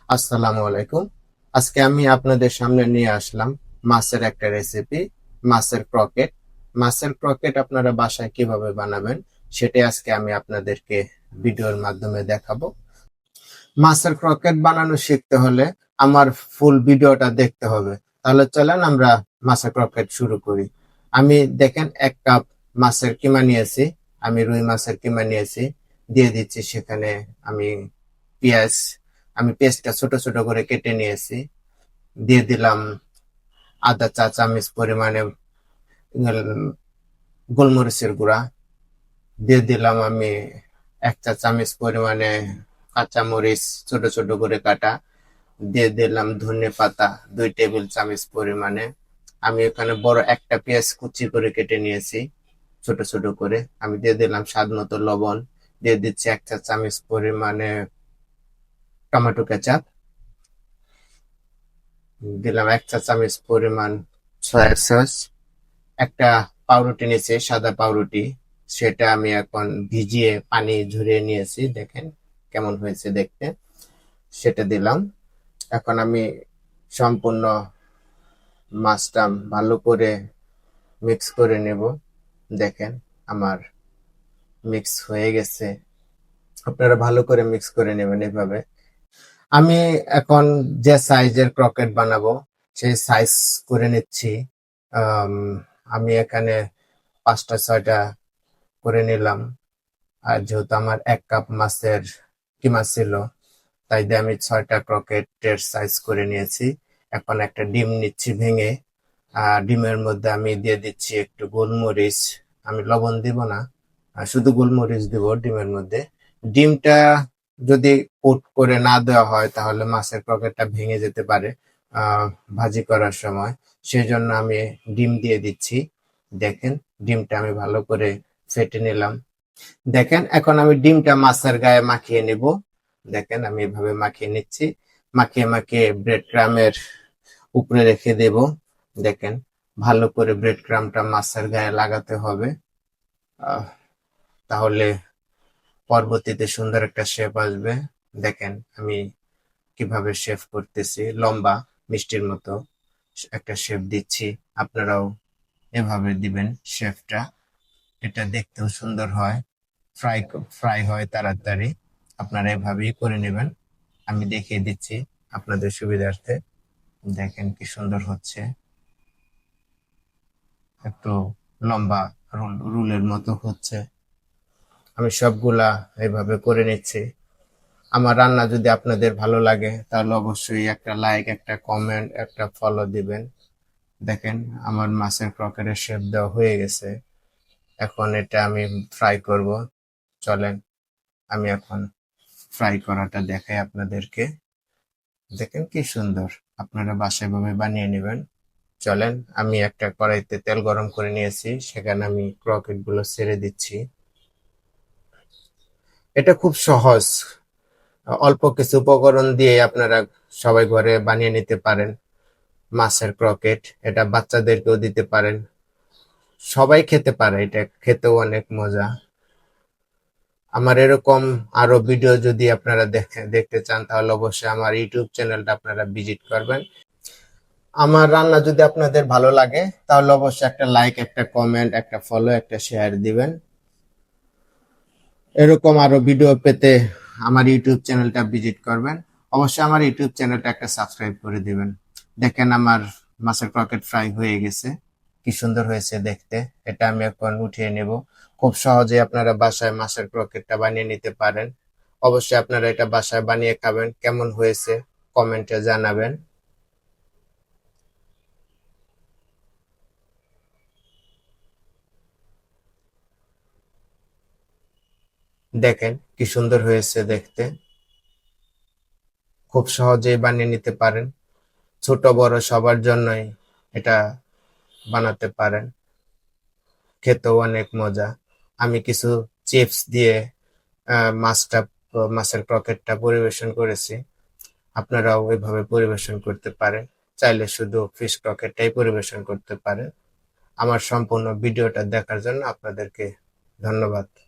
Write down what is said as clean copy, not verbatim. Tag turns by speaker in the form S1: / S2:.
S1: আসসালামু আলাইকুম। আজকে আমি আপনাদের সামনে নিয়ে আসলাম মাছের একটা রেসিপি, মাছের ক্রকেট। মাছের ক্রকেট আপনারা বাসায় কিভাবে বানাবেন সেটাই আজকে আমি আপনাদেরকে ভিডিওর মাধ্যমে দেখাবো। মাছের ক্রকেট বানানো শিখতে হলে আমার ফুল ভিডিওটা দেখতে হবে। তাহলে চলেন আমরা মাছের ক্রকেট শুরু করি। আমি দেখেন 1 কাপ মাছের কিমা নিয়েছি। আমি রুই মাছের কিমা নিয়েছি। দিয়ে দিচ্ছি সেখানে আমি পেঁয়াজ। আমি পেঁয়াজটা ছোট ছোট করে কেটে নিয়েছি। দিয়ে দিলাম আধা চা চামচ পরিমাণে গোলমরিচের গুঁড়া। দিয়ে দিলাম আমি 1 চা চামচ পরিমাণে কাঁচা মরিচ ছোট ছোট করে কাটা। দিয়ে দিলাম ধনে পাতা 2 টেবিল চামচ পরিমাণে। আমি এখানে বড় একটা পেঁয়াজ কুচি করে কেটে নিয়েছি ছোট ছোট করে। আমি দিয়ে দিলাম স্বাদ মতো লবণ। দিয়ে দিচ্ছি 1 চা চামচ পরিমাণে টমেটো কেচাপ। দিলাম 1 চা চামচ পরিমাণ সয়া সস। একটা পাউরুটি নিয়েছি, সাদা পাউরুটি। সেটা আমি এখন ভিজিয়ে পানি ঝরিয়ে নিয়েছি, দেখেন কেমন হয়েছে দেখতে। সেটা দিলাম। এখন আমি সম্পূর্ণ মাছটা ভালো করে মিক্স করে নেব। দেখেন আমার মিক্স হয়ে গেছে। আপনারা ভালো করে মিক্স করে নেবেন এভাবে। আমি এখন যে সাইজের ক্রকেট বানাবো সেই সাইজ করে নিচ্ছি। আম, আমি এখানে 5টা 6টা করে নিলাম। আর যেহেতু আমার 1 কাপ মাছের কিমা ছিল, তাই দিয়ে আমি 6টা ক্রকেটের সাইজ করে নিয়েছি। এখন একটা ডিম নিচ্ছি ভেঙে। ডিমের মধ্যে আমি দিয়ে দিচ্ছি একটু গোলমরিচ। আমি লবণ দিব না, শুধু গোলমরিচ দিব ডিমের মধ্যে। ডিমটা যদি কোট করে না দেওয়া হয় তাহলে মাছের ক্রকেটটা ভেঙে যেতে পারে আহ ভাজি করার সময়। সেজন্য আমি ডিম দিয়ে দিচ্ছি। দেখেন ডিমটা আমি ভালো করে ফেটে নিলাম। দেখেন এখন আমি ডিমটা মাছের গায়ে মাখিয়ে নিব। দেখেন আমি এভাবে মাখিয়ে নিচ্ছি। মাখিয়ে মাখিয়ে ব্রেড ক্রামের উপরে রেখে দেব। দেখেন ভালো করে ব্রেড ক্রামটা মাছের গায়ে লাগাতে হবে। আহ, তাহলে পরবর্তীতে সুন্দর একটা শেপ আসবে। দেখেন আমি কিভাবে শেপ করতেছি, লম্বা মিষ্টির মতো একটা শেপ দিচ্ছি। আপনারাও এভাবে দিবেন শেপটা। এটা দেখতেও সুন্দর হয়, ফ্রাই ফ্রাই হয় তাড়াতাড়ি। আপনারা এভাবেই করে নেবেন। আমি দেখিয়ে দিচ্ছি আপনাদের সুবিধার্থে। দেখেন কি সুন্দর হচ্ছে, একটু লম্বা রুলের মতো হচ্ছে। আমি সবগুলা এইভাবে করে নিচ্ছি। আমার রান্না যদি আপনাদের ভালো লাগে তাহলে অবশ্যই একটা লাইক, একটা কমেন্ট, একটা ফলো দিবেন। দেখেন আমার মাছের ক্রকেটের শেপ দেওয়া হয়ে গেছে। এখন এটা আমি ফ্রাই করব। চলেন আমি এখন ফ্রাই করাটা দেখাই আপনাদেরকে। দেখেন কি সুন্দর। আপনারা বাসায় ভাবে বানিয়ে নেবেন। চলেন আমি একটা কড়াইতে তেল গরম করে নিয়েছি, সেখানে আমি ক্রকেট গুলো ছেড়ে দিচ্ছি। এটা খুব সহজ। অল্প কিছু উপকরণ দিয়ে আপনারা সবাই ঘরে বানিয়ে নিতে পারেন মাছের ক্রকেট। এটা বাচ্চাদেরকেও দিতে পারেন, সবাই খেতে পারে। এটা খেতেও অনেক মজা। আমার এরকম আরো ভিডিও যদি আপনারা দেখতে চান তাহলে অবশ্যই আমার ইউটিউব চ্যানেলটা আপনারা ভিজিট করবেন। আমার রান্না যদি আপনাদের ভালো লাগে তাহলে অবশ্যই একটা লাইক, একটা কমেন্ট, একটা ফলো, একটা শেয়ার দিবেন। এরকম আরো ভিডিও পেতে আমার ইউটিউব চ্যানেলটা ভিজিট করবেন। অবশ্যই আমার ইউটিউব চ্যানেলটা একটা সাবস্ক্রাইব করে দিবেন। দেখেন আমার মাছের ক্রকেট ফ্রাই হয়ে গেছে, কি সুন্দর হয়েছে দেখতে। এটা আমি এখন উঠিয়ে নেব। খুব সহজে আপনারা বাসায় মাছের ক্রকেটটা বানিয়ে নিতে পারেন। অবশ্যই আপনারা এটা বাসায় বানিয়ে খাবেন, কেমন হয়েছে কমেন্টে জানাবেন। দেখেন কি সুন্দর হয়েছে দেখতে। খুব সহজেই বানিয়ে নিতে পারেন, ছোট বড় সবার জন্যই এটা বানাতে পারেন। খেতেও অনেক মজা। আমি কিছু চিপস দিয়ে মাছটা মাছের ক্রকেটটা পরিবেশন করেছি। আপনারাও ওইভাবে পরিবেশন করতে পারেন। চাইলে শুধু ফিশ ক্রকেটটাই পরিবেশন করতে পারেন। আমার সম্পূর্ণ ভিডিওটা দেখার জন্য আপনাদেরকে ধন্যবাদ।